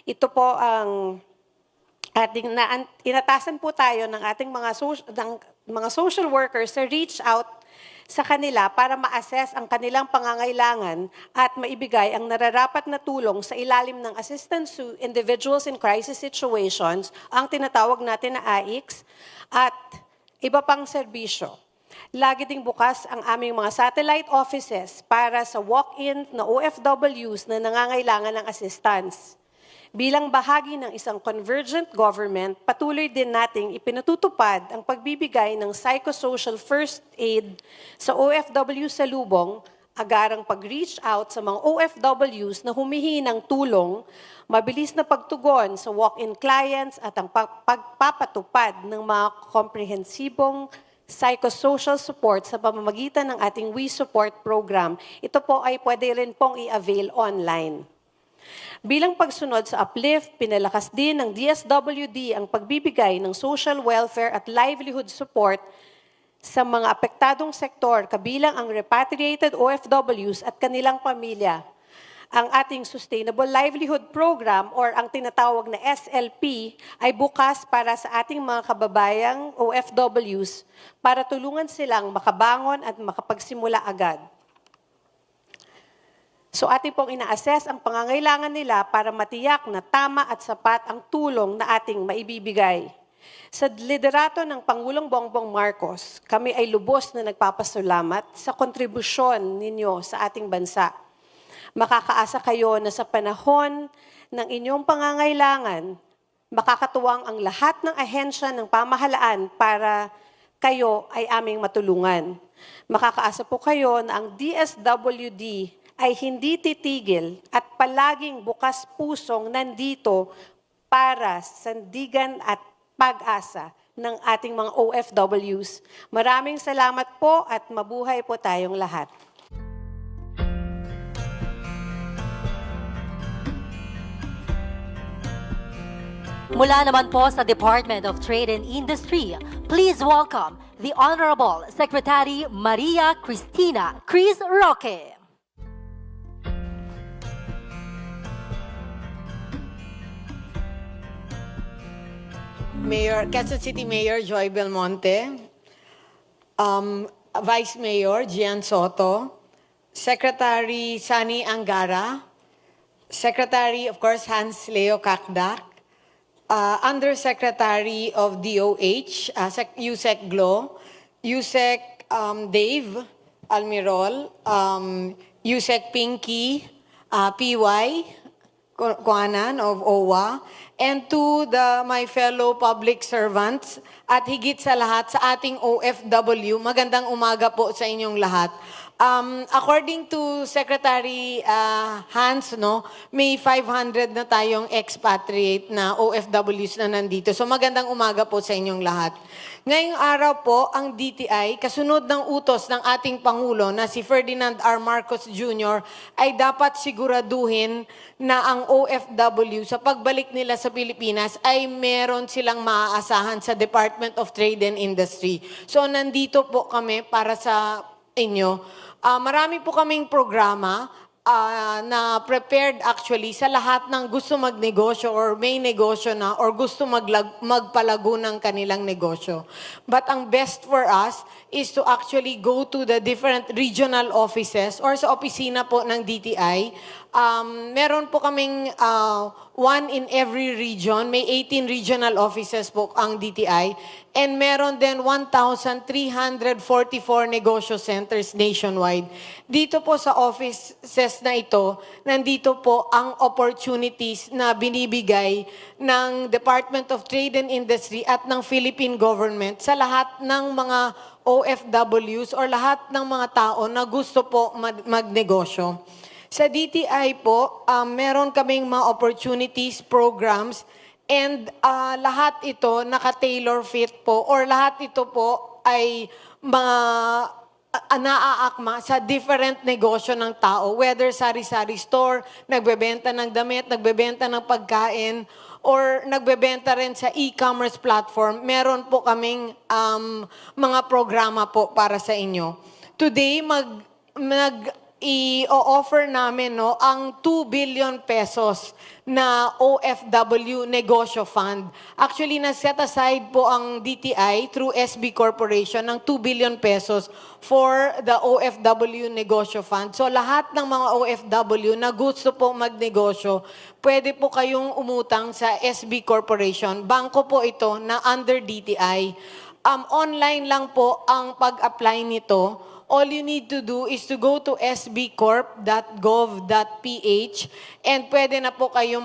Ito po ang inatasan po tayo ng ating mga social workers to reach out sa kanila para ma-assess ang kanilang pangangailangan at maibigay ang nararapat na tulong sa ilalim ng Assistance to Individuals in Crisis Situations, ang tinatawag natin na AICS, at iba pang serbisyo. Lagi ding bukas ang aming mga satellite offices para sa walk-in na OFWs na nangangailangan ng assistance. Bilang bahagi ng isang convergent government, patuloy din nating ipinatutupad ang pagbibigay ng psychosocial first aid sa OFW sa Lubong, agarang pag-reach out sa mga OFWs na humihingi ng tulong, mabilis na pagtugon sa walk-in clients at ang pagpapatupad ng mga komprehensibong psychosocial support sa pamamagitan ng ating We Support program. Ito po ay pwede rin pong i-avail online. Bilang pagsunod sa uplift, pinalakas din ng DSWD ang pagbibigay ng social welfare at livelihood support sa mga apektadong sektor kabilang ang repatriated OFWs at kanilang pamilya. Ang ating Sustainable Livelihood Program or ang tinatawag na SLP ay bukas para sa ating mga kababayang OFWs para tulungan silang makabangon at makapagsimula agad. So ating pong ina-assess ang pangangailangan nila para matiyak na tama at sapat ang tulong na ating maibibigay. Sa liderato ng Pangulong Bongbong Marcos, kami ay lubos na nagpapasalamat sa kontribusyon ninyo sa ating bansa. Makakaasa kayo na sa panahon ng inyong pangangailangan, makakatuwang ang lahat ng ahensya ng pamahalaan para kayo ay aming matulungan. Makakaasa po kayo na ang DSWD ay hindi titigil at palaging bukas pusong nandito para sandigan at pag-asa ng ating mga OFWs. Maraming salamat po at mabuhay po tayong lahat. Mula naman po sa Department of Trade and Industry, please welcome the Honorable Secretary Maria Cristina Cris Roque. Quezon City Mayor Joy Belmonte, Vice Mayor Gian Soto, Secretary Sani Angara, Secretary, of course, Hans Leo Kakdak, Undersecretary of DOH, Yusek Glo, Yusek Dave Almirol, Yusek Pinky, PY Kuanan of OWA, and to my fellow public servants, at higit sa lahat sa ating OFW, magandang umaga po sa inyong lahat. According to Secretary Hans, may 500 na tayong expatriate na OFWs na nandito. So magandang umaga po sa inyong lahat. Ngayong araw po, ang DTI, kasunod ng utos ng ating Pangulo na si Ferdinand R. Marcos Jr., ay dapat siguraduhin na ang OFW sa pagbalik nila sa Pilipinas ay meron silang maaasahan sa Department of Trade and Industry. So nandito po kami para sa inyo. Marami po kaming programa na prepared actually sa lahat ng gusto magnegosyo or may negosyo na or gusto magpalago ng kanilang negosyo. But ang best for us is to actually go to the different regional offices or sa opisina po ng DTI. Meron po kaming one in every region. May 18 regional offices po ang DTI. And meron din 1,344 negosyo centers nationwide. Dito po sa offices interest na ito, nandito po ang opportunities na binibigay ng Department of Trade and Industry at ng Philippine government sa lahat ng mga OFWs or lahat ng mga tao na gusto po magnegosyo. Sa DTI po, meron kaming mga opportunities, programs, and lahat ito naka-tailor fit po or lahat ito po ay mga naaakma sa different negosyo ng tao, whether sari-sari store, nagbebenta ng damit, nagbebenta ng pagkain, or nagbebenta rin sa e-commerce platform, meron po kaming mga programa po para sa inyo. Today, i-offer namin ang 2 billion pesos na OFW Negosyo Fund. Actually, na-set aside po ang DTI through SB Corporation ng 2 billion pesos for the OFW Negosyo Fund. So lahat ng mga OFW na gusto po magnegosyo, pwede po kayong umutang sa SB Corporation. Bangko po ito na under DTI. Online lang po ang pag-apply nito. All you need to do is to go to sbcorp.gov.ph and pwede na po kayo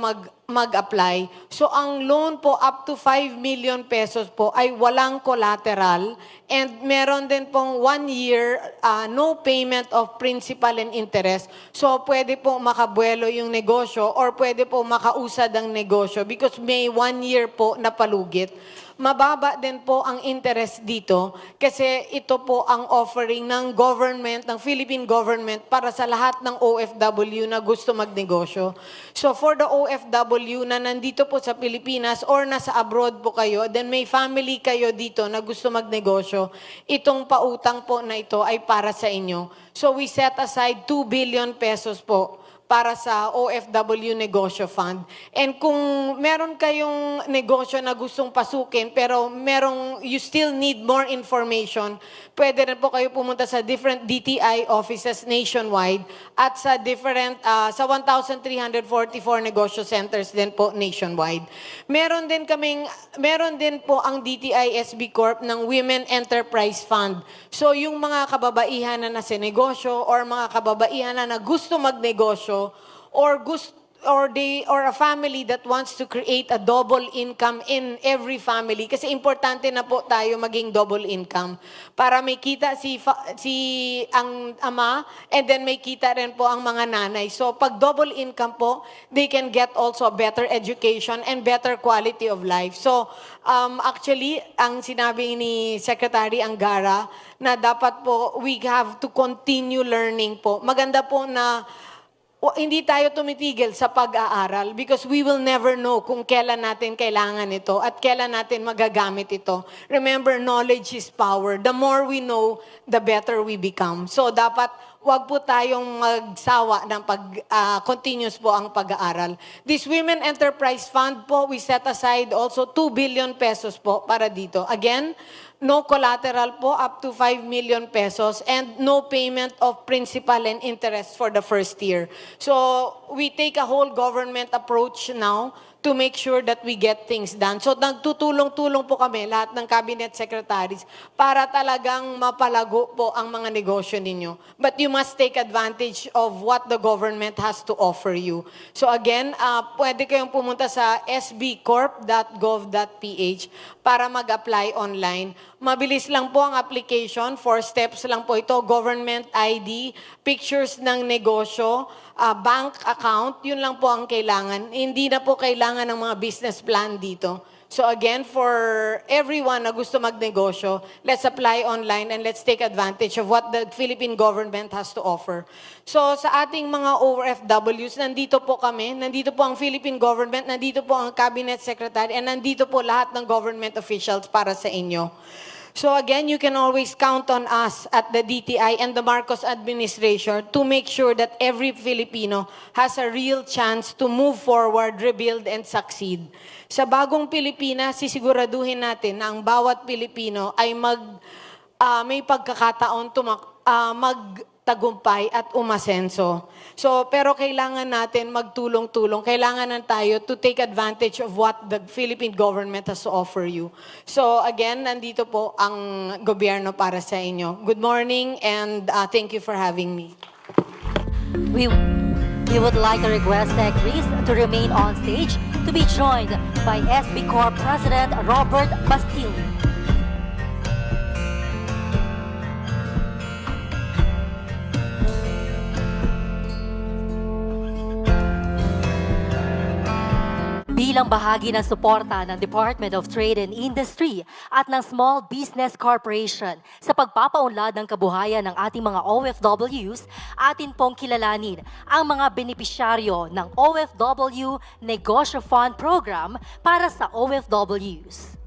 mag-apply. So ang loan po up to 5 million pesos po ay walang collateral and meron din pong 1 year no payment of principal and interest. So pwede po makabuelo yung negosyo or pwede po makausad ang negosyo because may 1 year po na palugit. Mababa din po ang interest dito kasi ito po ang offering ng government, ng Philippine government para sa lahat ng OFW na gusto magnegosyo. So for the OFW na nandito po sa Pilipinas or nasa abroad po kayo, then may family kayo dito na gusto magnegosyo, itong pautang po na ito ay para sa inyo. So we set aside 2 billion pesos po para sa OFW Negosyo Fund. And kung meron kayong negosyo na gustong pasukin pero you still need more information, pwede rin po kayo pumunta sa different DTI offices nationwide at sa different, sa 1,344 negosyo centers din po nationwide. Meron din po ang DTI SB Corp ng Women Enterprise Fund. So yung mga kababaihan na nasa negosyo or mga kababaihan na gusto magnegosyo, or a family that wants to create a double income in every family kasi importante na po tayo maging double income para may kita ang ama and then may kita rin po ang mga nanay. So pag double income po, they can get also a better education and better quality of life. So actually, ang sinabi ni Secretary Angara na dapat po we have to continue learning po. Maganda po na hindi tayo tumitigil sa pag-aaral because we will never know kung kailan natin kailangan ito at kailan natin magagamit ito. Remember, knowledge is power. The more we know, the better we become. So dapat wag po tayong magsawa ng continuous po ang pag-aaral. This Women Enterprise Fund po, we set aside also 2 billion pesos po para dito. Again, no collateral po up to 5 million pesos and no payment of principal and interest for the first year. So we take a whole government approach now to make sure that we get things done. So nagtutulong-tulong po kami, lahat ng cabinet secretaries, para talagang mapalago po ang mga negosyo ninyo. But you must take advantage of what the government has to offer you. So again, pwede kayong pumunta sa sbcorp.gov.ph para mag-apply online. Mabilis lang po ang application, 4 steps lang po ito, government ID, pictures ng negosyo, bank account, yun lang po ang kailangan. Hindi na po kailangan ng mga business plan dito. So again, for everyone na gusto magnegosyo, let's apply online and let's take advantage of what the Philippine government has to offer. So sa ating mga OFWs, nandito po kami, nandito po ang Philippine government, nandito po ang cabinet secretary, and nandito po lahat ng government officials para sa inyo. So again, you can always count on us at the DTI and the Marcos administration to make sure that every Filipino has a real chance to move forward, rebuild, and succeed. Sa bagong Pilipinas, sisiguraduhin natin na ang bawat Pilipino ay may pagkakataon magtagumpay at umasenso. So, pero kailangan natin magtulong-tulong. Kailangan na tayo to take advantage of what the Philippine government has to offer you. So, again, nandito po ang gobyerno para sa inyo. Good morning and thank you for having me. We We would like to request Tech Chris to remain on stage to be joined by SB Corp President Robert Bastille. Bilang bahagi ng suporta ng Department of Trade and Industry at ng Small Business Corporation sa pagpapaunlad ng kabuhayan ng ating mga OFWs, atin pong kilalanin ang mga benepisyaryo ng OFW Negosyo Fund Program para sa OFWs.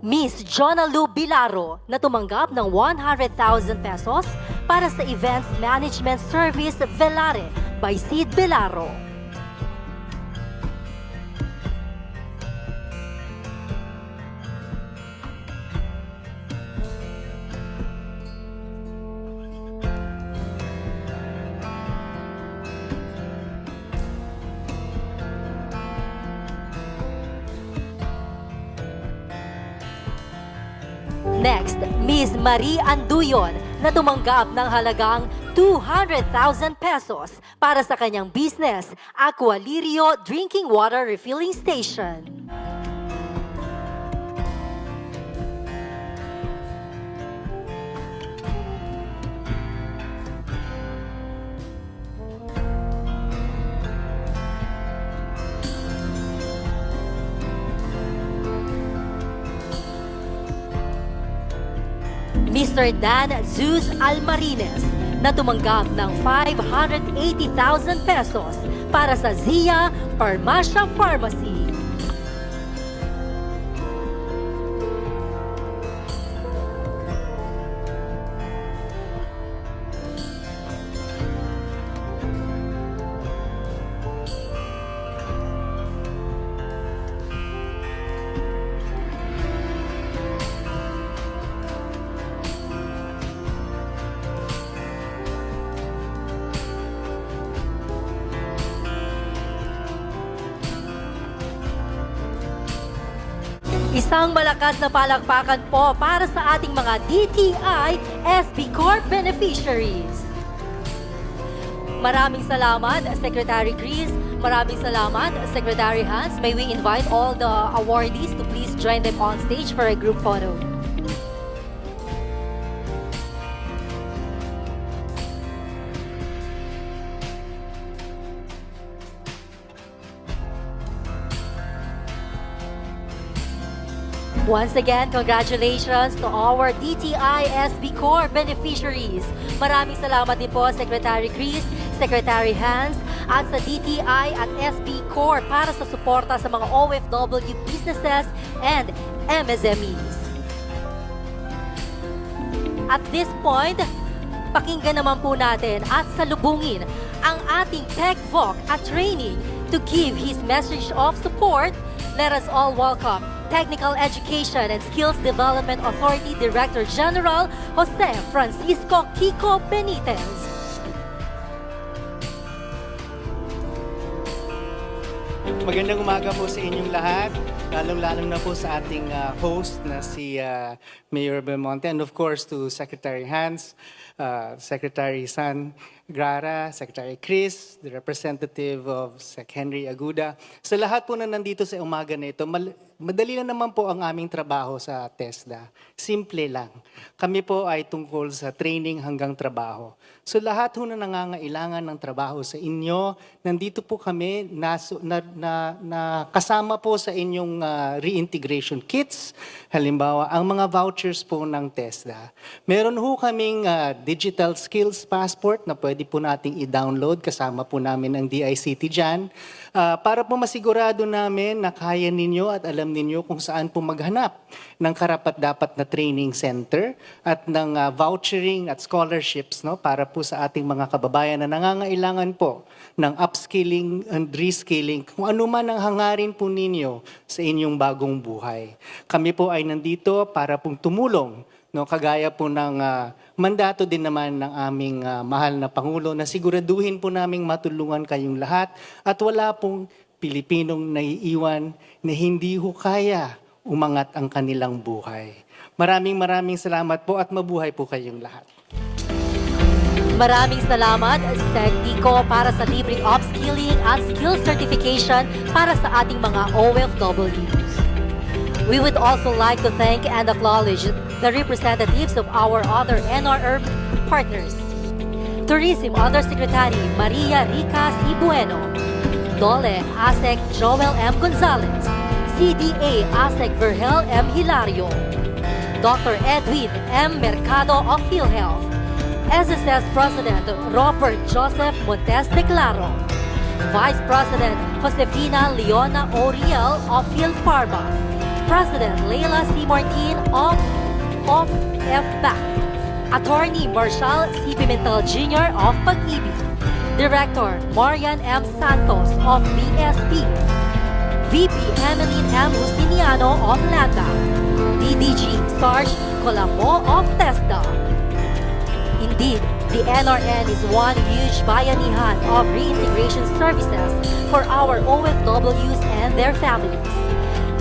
Miss Jonna Lu Bilaro na tumanggap ng 100,000 pesos para sa Events Management Service Velare by Sid Bilaro. Next, Ms. Marie Anduyon na tumanggap ng halagang 200,000 pesos para sa kanyang business, Aqualirio Drinking Water Refilling Station. Mr. Dan Zeus Almarines na tumanggap ng 580,000 pesos para sa Zia Farmacia Pharmacy. Isang malakas na palakpakan po para sa ating mga DTI SB Corp beneficiaries. Maraming salamat, Secretary Chris. Maraming salamat, Secretary Hans. May we invite all the awardees to please join them on stage for a group photo. Once again, congratulations to our DTI SB Corp beneficiaries. Maraming salamat din po, Secretary Chris, Secretary Hans, at sa DTI at SB Corp para sa suporta sa mga OFW businesses and MSMEs. At this point, pakinggan naman po natin at salubungin ang ating Tech Voc at training to give his message of support. Let us all welcome Technical Education and Skills Development Authority Director General Jose Francisco Kiko Benitez. Magandang umaga po sa inyong lahat, lalong-lalong na po sa ating host na si Mayor Belmonte, and of course to Secretary Hans, Secretary San Grara, Secretary Chris, the representative of Sec Henry Aguda. Sa lahat po na nandito sa umaga na ito, madali na naman po ang aming trabaho sa TESDA. Simple lang. Kami po ay tungkol sa training hanggang trabaho. So lahat po na nangangailangan ng trabaho sa inyo, nandito po kami na kasama po sa inyong reintegration kits. Halimbawa, ang mga vouchers po ng TESDA. Meron po kaming digital skills passport na pwede po nating i-download. Kasama po namin ang DICT dyan. Para po masigurado namin na kaya ninyo at alam ninyo kung saan po maghanap ng karapat-dapat na training center at ng vouchering at scholarships, no, para po sa ating mga kababayan na nangangailangan po ng upskilling and reskilling, kung ano man ang hangarin po ninyo sa inyong bagong buhay. Kami po ay nandito para pong tumulong, no, kagaya po ng mandato din naman ng aming mahal na Pangulo na siguraduhin po naming matulungan kayong lahat at wala pong Pilipinong naiiwan na hindi ho kaya umangat ang kanilang buhay. Maraming salamat po at mabuhay po kayong lahat. Maraming salamat, Sec Pico, para sa libreng upskilling at skill certification para sa ating mga OFWs. We would also like to thank and acknowledge the representatives of our other NRR partners. Tourism Undersecretary Maria Rica C. Bueno, DOLE ASEC Joel M. Gonzalez, CDA ASEC Vergel M. Hilario, Dr. Edwin M. Mercado of PhilHealth, SSS President Robert Joseph Montes de Claro, Vice President Josefina Leona Oriel of PhilPharma, President Leila C. Martin of FBAC, Attorney Marshall C. Pimentel Jr. of Pag-ibig, Director Marian M. Santos of BSP, VP Emeline M. Justiniano of LANDA, DDG Sarge Colamo of TESDA. Indeed, the NRN is one huge bayanihan of reintegration services for our OFWs and their families.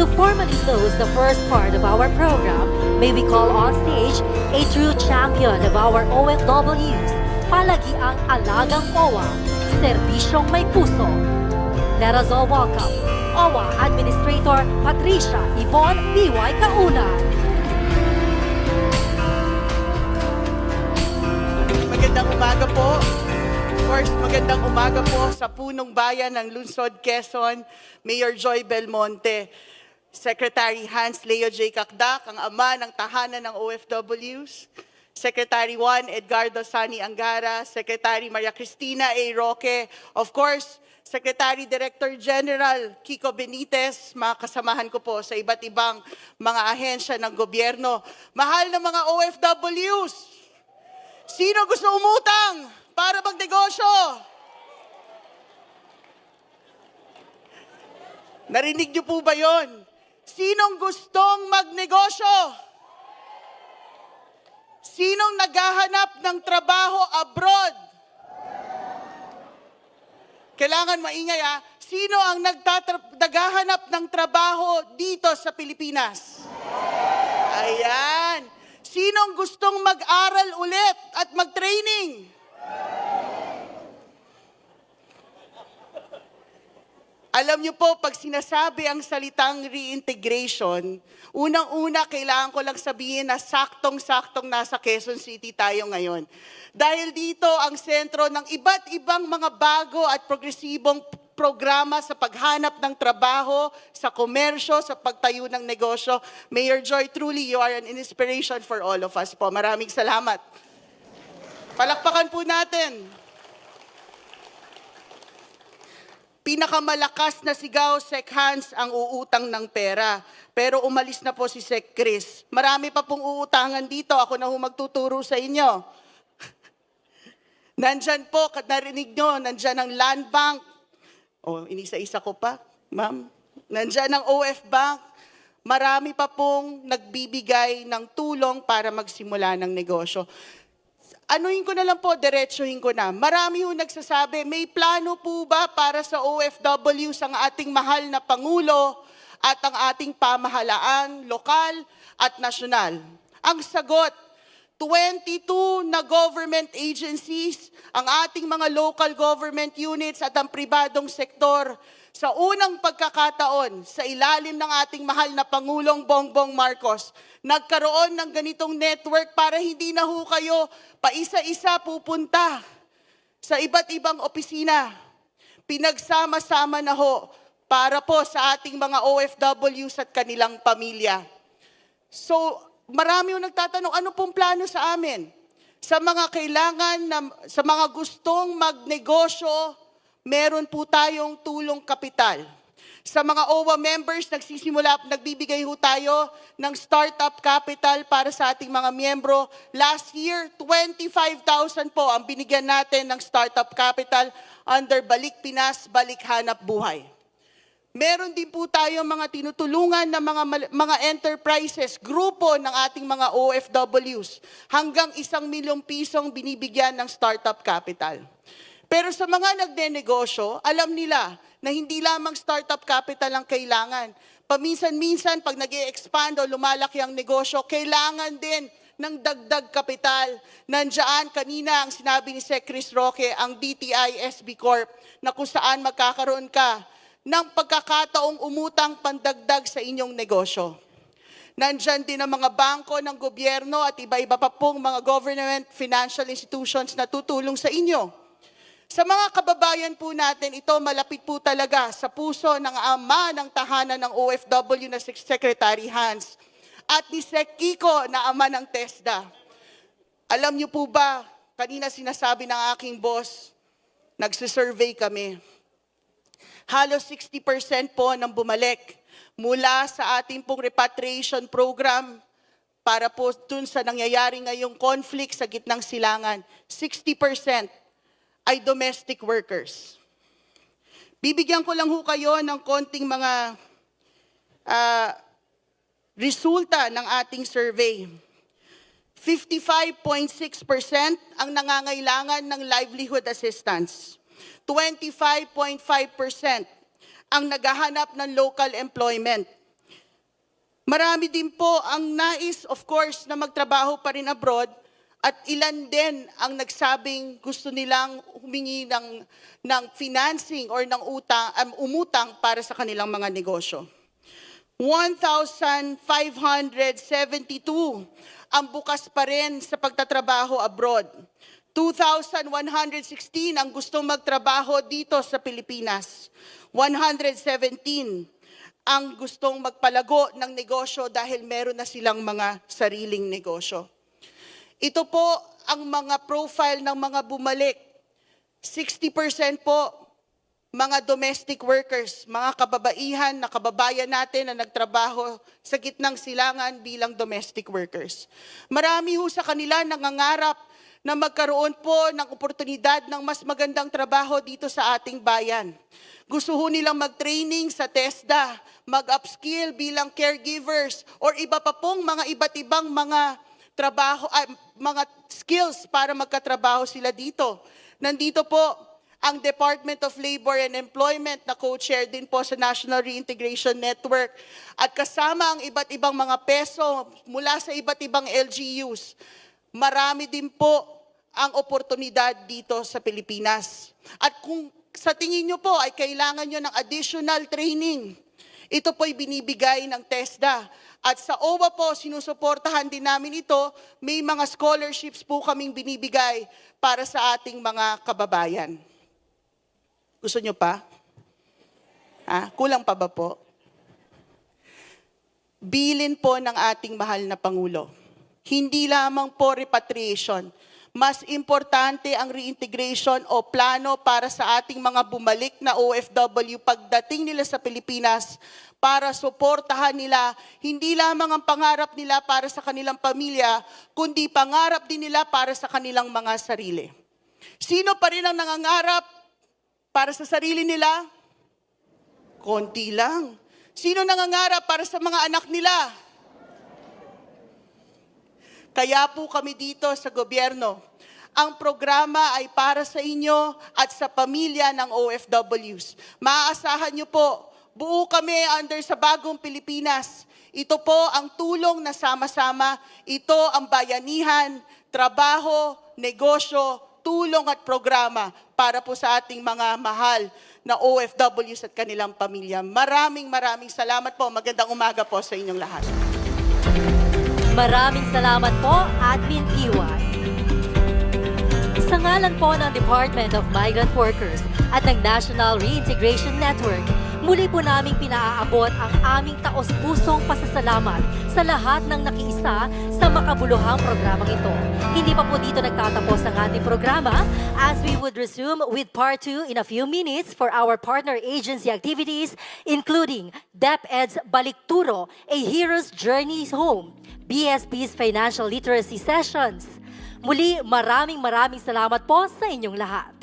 To formally close the first part of our program, may we call on stage a true champion of our OFWs, palagiang alagang OWA, serbisyong may puso. Let us all welcome OWA Administrator Patricia Yvonne B.Y. Kauna. Magandang umaga po. First, magandang umaga po sa punong bayan ng Lungsod, Quezon, Mayor Joy Belmonte, Secretary Hans Leo J. Cacdac, ang ama ng tahanan ng OFWs, Secretary Juan Edgardo Sani Angara, Secretary Maria Cristina A. Roque, of course, Secretary Director General Kiko Benitez, mga kasamahan ko po sa iba't ibang mga ahensya ng gobyerno. Mahal na mga OFWs, sino gusto umutang para magnegosyo? Narinig niyo po ba yon? Sinong gustong magnegosyo? Sinong naghahanap ng trabaho abroad? Kailangan maingay ha. Sino ang naghahanap ng trabaho dito sa Pilipinas? Ayan. Sinong gustong mag-aral ulit at mag-training? Alam niyo po, pag sinasabi ang salitang reintegration, unang-una kailangan ko lang sabihin na saktong-saktong nasa Quezon City tayo ngayon. Dahil dito ang sentro ng iba't ibang mga bago at progresibong programa sa paghanap ng trabaho, sa komersyo, sa pagtayo ng negosyo. Mayor Joy, truly you are an inspiration for all of us po. Maraming salamat. Palakpakan po natin. Pinakamalakas na sigaw, Sec Hans, ang uutang ng pera. Pero umalis na po si Sec Chris. Marami pa pong uutangan dito. Ako na magtuturo sa inyo. Nandyan po, narinig nyo, nandyan ang Land Bank. O, inisa-isa ko pa, ma'am. Nandyan ang OF Bank. Marami pa pong nagbibigay ng tulong para magsimula ng negosyo. Anuhin ko na lang po, diretsuhin ko na. Marami yung nagsasabi, may plano po ba para sa OFWs ang ating mahal na Pangulo at ang ating pamahalaan, lokal at nasyonal? Ang sagot, 22 na government agencies, ang ating mga local government units at ang pribadong sektor sa unang pagkakataon sa ilalim ng ating mahal na Pangulong Bongbong Marcos, nagkaroon ng ganitong network para hindi na ho kayo paisa-isa pupunta sa iba't ibang opisina. Pinagsama-sama na ho para po sa ating mga OFWs at kanilang pamilya. So, marami yung nagtatanong, ano pong plano sa amin? Sa mga kailangan, sa mga gustong magnegosyo, meron po tayong tulong kapital. Sa mga OWA members, nagbibigay ho tayo ng startup capital para sa ating mga miyembro. Last year, 25,000 po ang binigyan natin ng startup capital under Balik Pinas, Balik Hanap Buhay. Meron din po tayo mga tinutulungan ng mga enterprises, grupo ng ating mga OFWs. Hanggang 1 milyong pisong binibigyan ng startup capital. Pero sa mga nagnenegosyo, alam nila na hindi lamang startup capital ang kailangan. Paminsan-minsan, pag nag-e-expand o lumalaki ang negosyo, kailangan din ng dagdag kapital. Nandiyan kanina ang sinabi ni Sec. Chris Roque, ang DTI SB Corp, na kung saan magkakaroon ka ng pagkakataong umutang pandagdag sa inyong negosyo. Nandiyan din ang mga bangko ng gobyerno at iba-iba pa pong mga government financial institutions na tutulong sa inyo. Sa mga kababayan po natin, ito malapit po talaga sa puso ng ama ng tahanan ng OFW na si Secretary Hans at ni Sec. Kiko na ama ng TESDA. Alam niyo po ba, kanina sinasabi ng aking boss, nagsisurvey kami. Halos 60% po nang bumalik mula sa ating pong repatriation program para po dun sa nangyayari ngayong conflict sa gitnang silangan. 60% ay domestic workers. Bibigyan ko lang ho kayo ng konting mga resulta ng ating survey. 55.6% ang nangangailangan ng livelihood assistance. 25.5% ang naghahanap ng local employment. Marami din po ang nais, of course, na magtrabaho pa rin abroad at ilan din ang nagsabing gusto nilang humingi ng financing or ng umutang para sa kanilang mga negosyo. 1,572 ang bukas pa rin sa pagtatrabaho abroad. 2,116 ang gustong magtrabaho dito sa Pilipinas. 117 ang gustong magpalago ng negosyo dahil meron na silang mga sariling negosyo. Ito po ang mga profile ng mga bumalik. 60% po mga domestic workers, mga kababaihan na kababayan natin na nagtrabaho sa gitnang silangan bilang domestic workers. Marami ho sa kanila nangangarap na magkaroon po ng oportunidad ng mas magandang trabaho dito sa ating bayan. Gusto ho nilang mag-training sa TESDA, mag-upskill bilang caregivers, or iba pa pong mga iba't ibang mga trabaho, mga skills para magkatrabaho sila dito. Nandito po ang Department of Labor and Employment na co-chair din po sa National Reintegration Network at kasama ang iba't ibang mga peso mula sa iba't ibang LGUs. Marami din po ang oportunidad dito sa Pilipinas. At kung sa tingin nyo po ay kailangan nyo ng additional training, ito po'y binibigay ng TESDA. At sa OWA po, sinusuportahan din namin ito. May mga scholarships po kaming binibigay para sa ating mga kababayan. Gusto nyo pa? Kulang pa ba po? Bilin po ng ating mahal na Pangulo. Hindi lamang po repatriation. Mas importante ang reintegration o plano para sa ating mga bumalik na OFW pagdating nila sa Pilipinas para suportahan nila hindi lamang ang pangarap nila para sa kanilang pamilya, kundi pangarap din nila para sa kanilang mga sarili. Sino pa rin ang nangangarap para sa sarili nila? Konti lang. Sino nangangarap para sa mga anak nila? Kaya po kami dito sa gobyerno, ang programa ay para sa inyo at sa pamilya ng OFWs. Maaasahan niyo po, buo kami under sa Bagong Pilipinas. Ito po ang tulong na sama-sama. Ito ang bayanihan, trabaho, negosyo, tulong at programa para po sa ating mga mahal na OFWs at kanilang pamilya. Maraming salamat po. Magandang umaga po sa inyong lahat. Maraming salamat po, Admin Iwan. Sa ngalan po ng Department of Migrant Workers at ng National Reintegration Network, muli po naming pinaaabot ang aming taos-pusong pasasalamat sa lahat ng nakiisa sa makabuluhang programang ito. Hindi pa po dito nagtatapos ang ating programa as we would resume with part 2 in a few minutes for our partner agency activities including DepEd's Balikturo, a Hero's Journey Home, BSP's Financial Literacy Sessions. Muli, maraming salamat po sa inyong lahat.